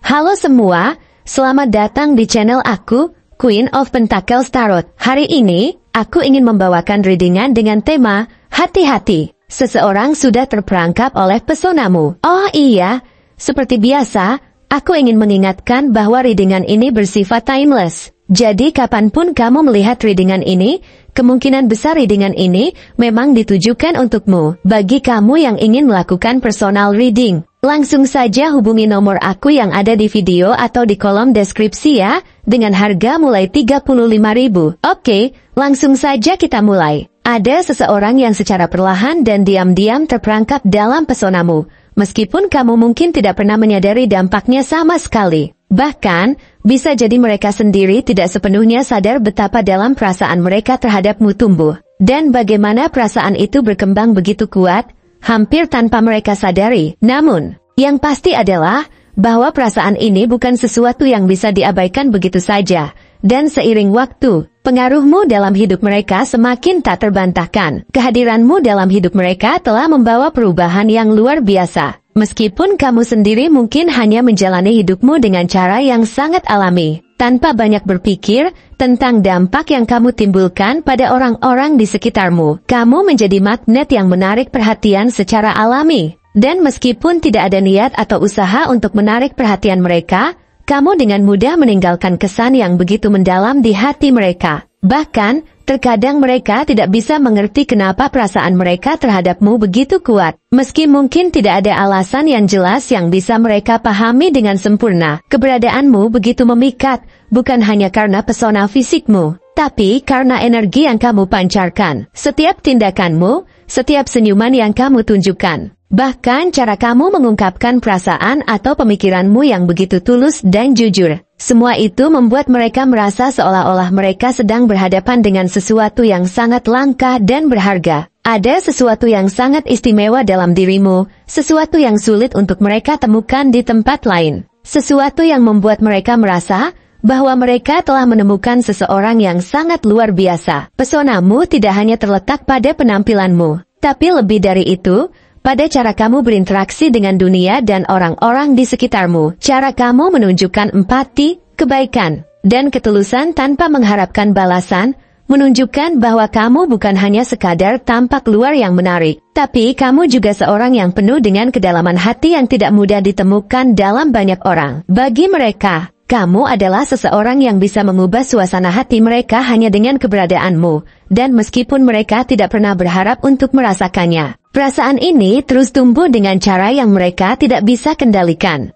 Halo semua, selamat datang di channel aku, Queen of Pentacles Tarot. Hari ini, aku ingin membawakan readingan dengan tema, hati-hati, seseorang sudah terperangkap oleh pesonamu. Oh iya, seperti biasa, aku ingin mengingatkan bahwa readingan ini bersifat timeless. Jadi kapanpun kamu melihat readingan ini, kemungkinan besar readingan ini memang ditujukan untukmu. Bagi kamu yang ingin melakukan personal reading, langsung saja hubungi nomor aku yang ada di video atau di kolom deskripsi ya, dengan harga mulai 35.000. Oke, langsung saja kita mulai. Ada seseorang yang secara perlahan dan diam-diam terperangkap dalam pesonamu, meskipun kamu mungkin tidak pernah menyadari dampaknya sama sekali. Bahkan, bisa jadi mereka sendiri tidak sepenuhnya sadar betapa dalam perasaan mereka terhadapmu tumbuh, dan bagaimana perasaan itu berkembang begitu kuat, hampir tanpa mereka sadari. Namun, yang pasti adalah bahwa perasaan ini bukan sesuatu yang bisa diabaikan begitu saja, dan seiring waktu, pengaruhmu dalam hidup mereka semakin tak terbantahkan. Kehadiranmu dalam hidup mereka telah membawa perubahan yang luar biasa. Meskipun kamu sendiri mungkin hanya menjalani hidupmu dengan cara yang sangat alami, tanpa banyak berpikir tentang dampak yang kamu timbulkan pada orang-orang di sekitarmu. Kamu menjadi magnet yang menarik perhatian secara alami, dan meskipun tidak ada niat atau usaha untuk menarik perhatian mereka, kamu dengan mudah meninggalkan kesan yang begitu mendalam di hati mereka. Bahkan, terkadang mereka tidak bisa mengerti kenapa perasaan mereka terhadapmu begitu kuat. Meski mungkin tidak ada alasan yang jelas yang bisa mereka pahami dengan sempurna, keberadaanmu begitu memikat, bukan hanya karena pesona fisikmu, tapi karena energi yang kamu pancarkan. Setiap tindakanmu, setiap senyuman yang kamu tunjukkan, bahkan cara kamu mengungkapkan perasaan atau pemikiranmu yang begitu tulus dan jujur. Semua itu membuat mereka merasa seolah-olah mereka sedang berhadapan dengan sesuatu yang sangat langka dan berharga. Ada sesuatu yang sangat istimewa dalam dirimu, sesuatu yang sulit untuk mereka temukan di tempat lain. Sesuatu yang membuat mereka merasa bahwa mereka telah menemukan seseorang yang sangat luar biasa. Pesonamu tidak hanya terletak pada penampilanmu, tapi lebih dari itu, pada cara kamu berinteraksi dengan dunia dan orang-orang di sekitarmu. Cara kamu menunjukkan empati, kebaikan, dan ketulusan tanpa mengharapkan balasan, menunjukkan bahwa kamu bukan hanya sekadar tampak luar yang menarik, tapi kamu juga seorang yang penuh dengan kedalaman hati yang tidak mudah ditemukan dalam banyak orang. Bagi mereka, kamu adalah seseorang yang bisa mengubah suasana hati mereka hanya dengan keberadaanmu, dan meskipun mereka tidak pernah berharap untuk merasakannya. Perasaan ini terus tumbuh dengan cara yang mereka tidak bisa kendalikan.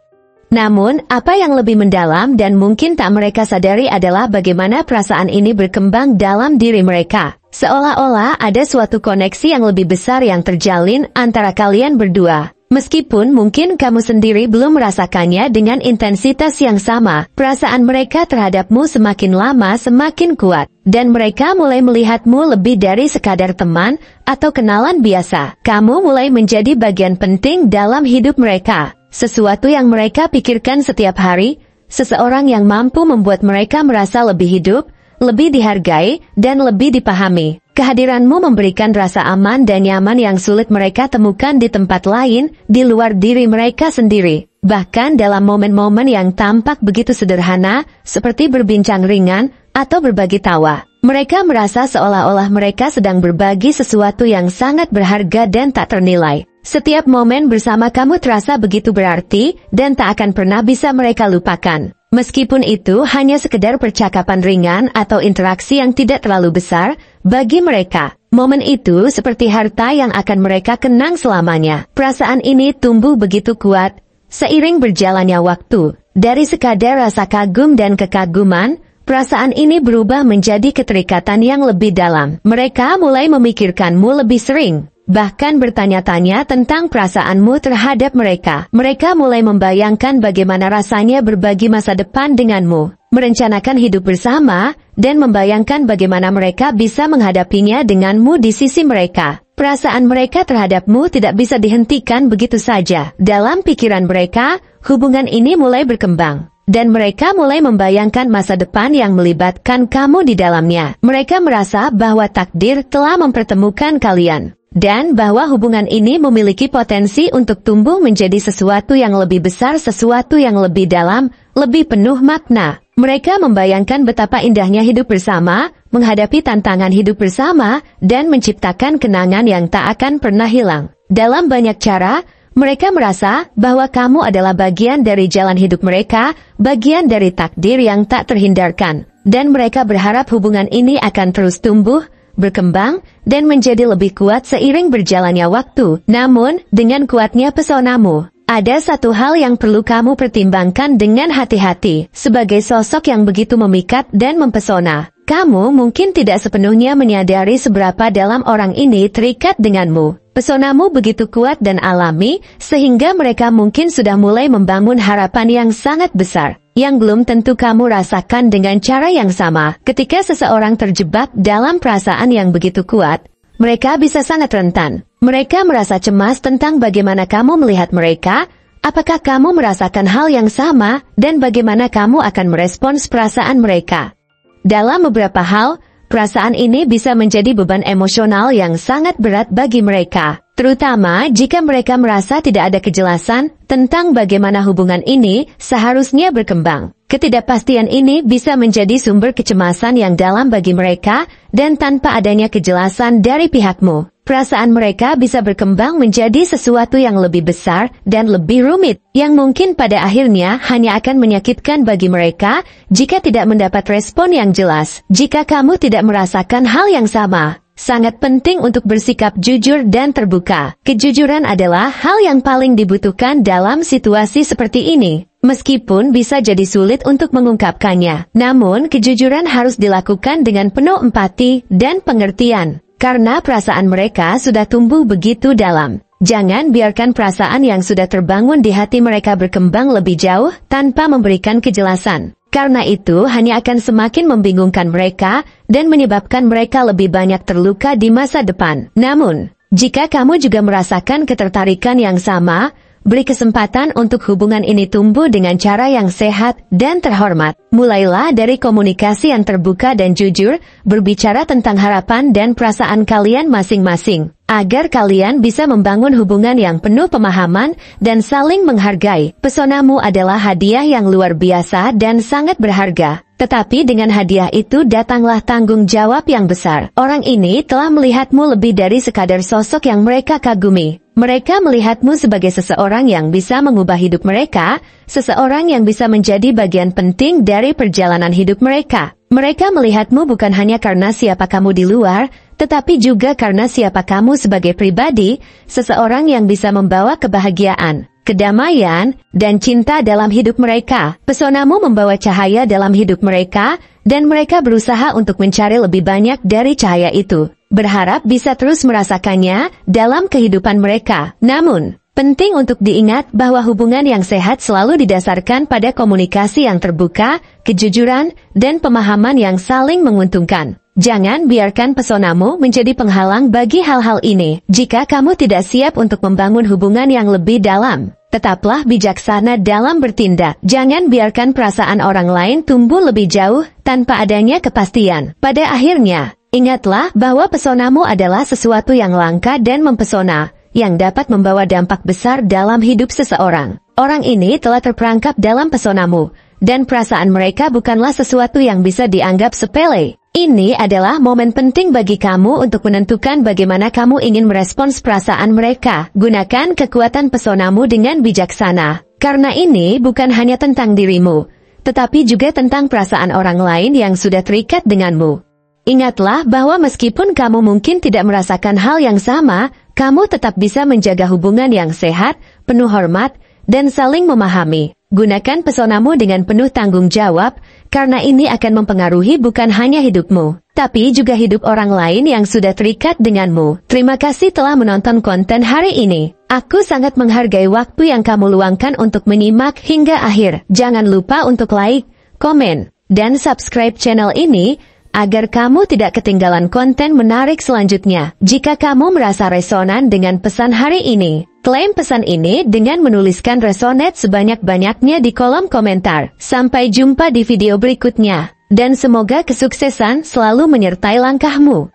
Namun, apa yang lebih mendalam dan mungkin tak mereka sadari adalah bagaimana perasaan ini berkembang dalam diri mereka. Seolah-olah ada suatu koneksi yang lebih besar yang terjalin antara kalian berdua. Meskipun mungkin kamu sendiri belum merasakannya dengan intensitas yang sama, perasaan mereka terhadapmu semakin lama semakin kuat, dan mereka mulai melihatmu lebih dari sekadar teman atau kenalan biasa. Kamu mulai menjadi bagian penting dalam hidup mereka, sesuatu yang mereka pikirkan setiap hari, seseorang yang mampu membuat mereka merasa lebih hidup, lebih dihargai, dan lebih dipahami. Kehadiranmu memberikan rasa aman dan nyaman yang sulit mereka temukan di tempat lain, di luar diri mereka sendiri. Bahkan dalam momen-momen yang tampak begitu sederhana, seperti berbincang ringan, atau berbagi tawa, mereka merasa seolah-olah mereka sedang berbagi sesuatu yang sangat berharga dan tak ternilai. Setiap momen bersama kamu terasa begitu berarti, dan tak akan pernah bisa mereka lupakan. Meskipun itu hanya sekedar percakapan ringan atau interaksi yang tidak terlalu besar, bagi mereka, momen itu seperti harta yang akan mereka kenang selamanya. Perasaan ini tumbuh begitu kuat, seiring berjalannya waktu. Dari sekadar rasa kagum dan kekaguman, perasaan ini berubah menjadi keterikatan yang lebih dalam. Mereka mulai memikirkanmu lebih sering, bahkan bertanya-tanya tentang perasaanmu terhadap mereka. Mereka mulai membayangkan bagaimana rasanya berbagi masa depan denganmu, merencanakan hidup bersama, dan membayangkan bagaimana mereka bisa menghadapinya denganmu di sisi mereka. Perasaan mereka terhadapmu tidak bisa dihentikan begitu saja. Dalam pikiran mereka, hubungan ini mulai berkembang, dan mereka mulai membayangkan masa depan yang melibatkan kamu di dalamnya. Mereka merasa bahwa takdir telah mempertemukan kalian. dan bahwa hubungan ini memiliki potensi untuk tumbuh menjadi sesuatu yang lebih besar, sesuatu yang lebih dalam, lebih penuh makna. Mereka membayangkan betapa indahnya hidup bersama, menghadapi tantangan hidup bersama, dan menciptakan kenangan yang tak akan pernah hilang. Dalam banyak cara, mereka merasa bahwa kamu adalah bagian dari jalan hidup mereka, bagian dari takdir yang tak terhindarkan. Dan mereka berharap hubungan ini akan terus tumbuh, berkembang, dan menjadi lebih kuat seiring berjalannya waktu. Namun, dengan kuatnya pesonamu, ada satu hal yang perlu kamu pertimbangkan dengan hati-hati. Sebagai sosok yang begitu memikat dan mempesona, kamu mungkin tidak sepenuhnya menyadari seberapa dalam orang ini terikat denganmu. Pesonamu begitu kuat dan alami, sehingga mereka mungkin sudah mulai membangun harapan yang sangat besar, yang belum tentu kamu rasakan dengan cara yang sama. Ketika seseorang terjebak dalam perasaan yang begitu kuat, mereka bisa sangat rentan. Mereka merasa cemas tentang bagaimana kamu melihat mereka, apakah kamu merasakan hal yang sama, dan bagaimana kamu akan merespons perasaan mereka. Dalam beberapa hal, perasaan ini bisa menjadi beban emosional yang sangat berat bagi mereka, terutama jika mereka merasa tidak ada kejelasan tentang bagaimana hubungan ini seharusnya berkembang. Ketidakpastian ini bisa menjadi sumber kecemasan yang dalam bagi mereka, dan tanpa adanya kejelasan dari pihakmu, perasaan mereka bisa berkembang menjadi sesuatu yang lebih besar dan lebih rumit, yang mungkin pada akhirnya hanya akan menyakitkan bagi mereka jika tidak mendapat respon yang jelas. Jika kamu tidak merasakan hal yang sama, sangat penting untuk bersikap jujur dan terbuka. Kejujuran adalah hal yang paling dibutuhkan dalam situasi seperti ini. Meskipun bisa jadi sulit untuk mengungkapkannya, namun kejujuran harus dilakukan dengan penuh empati dan pengertian. Karena perasaan mereka sudah tumbuh begitu dalam. Jangan biarkan perasaan yang sudah terbangun di hati mereka berkembang lebih jauh tanpa memberikan kejelasan. Karena itu hanya akan semakin membingungkan mereka dan menyebabkan mereka lebih banyak terluka di masa depan. Namun, jika kamu juga merasakan ketertarikan yang sama, beri kesempatan untuk hubungan ini tumbuh dengan cara yang sehat dan terhormat. Mulailah dari komunikasi yang terbuka dan jujur, berbicara tentang harapan dan perasaan kalian masing-masing, agar kalian bisa membangun hubungan yang penuh pemahaman dan saling menghargai. Pesonamu adalah hadiah yang luar biasa dan sangat berharga. Tetapi dengan hadiah itu datanglah tanggung jawab yang besar. Orang ini telah melihatmu lebih dari sekadar sosok yang mereka kagumi. Mereka melihatmu sebagai seseorang yang bisa mengubah hidup mereka, seseorang yang bisa menjadi bagian penting dari perjalanan hidup mereka. Mereka melihatmu bukan hanya karena siapa kamu di luar, tetapi juga karena siapa kamu sebagai pribadi, seseorang yang bisa membawa kebahagiaan, kedamaian, dan cinta dalam hidup mereka. Pesonamu membawa cahaya dalam hidup mereka, dan mereka berusaha untuk mencari lebih banyak dari cahaya itu, berharap bisa terus merasakannya dalam kehidupan mereka. Namun, penting untuk diingat bahwa hubungan yang sehat selalu didasarkan pada komunikasi yang terbuka, kejujuran, dan pemahaman yang saling menguntungkan. Jangan biarkan pesonamu menjadi penghalang bagi hal-hal ini. Jika kamu tidak siap untuk membangun hubungan yang lebih dalam, tetaplah bijaksana dalam bertindak. Jangan biarkan perasaan orang lain tumbuh lebih jauh tanpa adanya kepastian. Pada akhirnya, ingatlah bahwa pesonamu adalah sesuatu yang langka dan mempesona, yang dapat membawa dampak besar dalam hidup seseorang. Orang ini telah terperangkap dalam pesonamu, dan perasaan mereka bukanlah sesuatu yang bisa dianggap sepele. Ini adalah momen penting bagi kamu untuk menentukan bagaimana kamu ingin merespons perasaan mereka. Gunakan kekuatan pesonamu dengan bijaksana, karena ini bukan hanya tentang dirimu, tetapi juga tentang perasaan orang lain yang sudah terikat denganmu. Ingatlah bahwa meskipun kamu mungkin tidak merasakan hal yang sama, kamu tetap bisa menjaga hubungan yang sehat, penuh hormat, dan saling memahami. Gunakan pesonamu dengan penuh tanggung jawab, karena ini akan mempengaruhi bukan hanya hidupmu, tapi juga hidup orang lain yang sudah terikat denganmu. Terima kasih telah menonton konten hari ini. Aku sangat menghargai waktu yang kamu luangkan untuk menyimak hingga akhir. Jangan lupa untuk like, komen, dan subscribe channel ini, agar kamu tidak ketinggalan konten menarik selanjutnya. Jika kamu merasa resonan dengan pesan hari ini, klaim pesan ini dengan menuliskan resonate sebanyak-banyaknya di kolom komentar. Sampai jumpa di video berikutnya, dan semoga kesuksesan selalu menyertai langkahmu.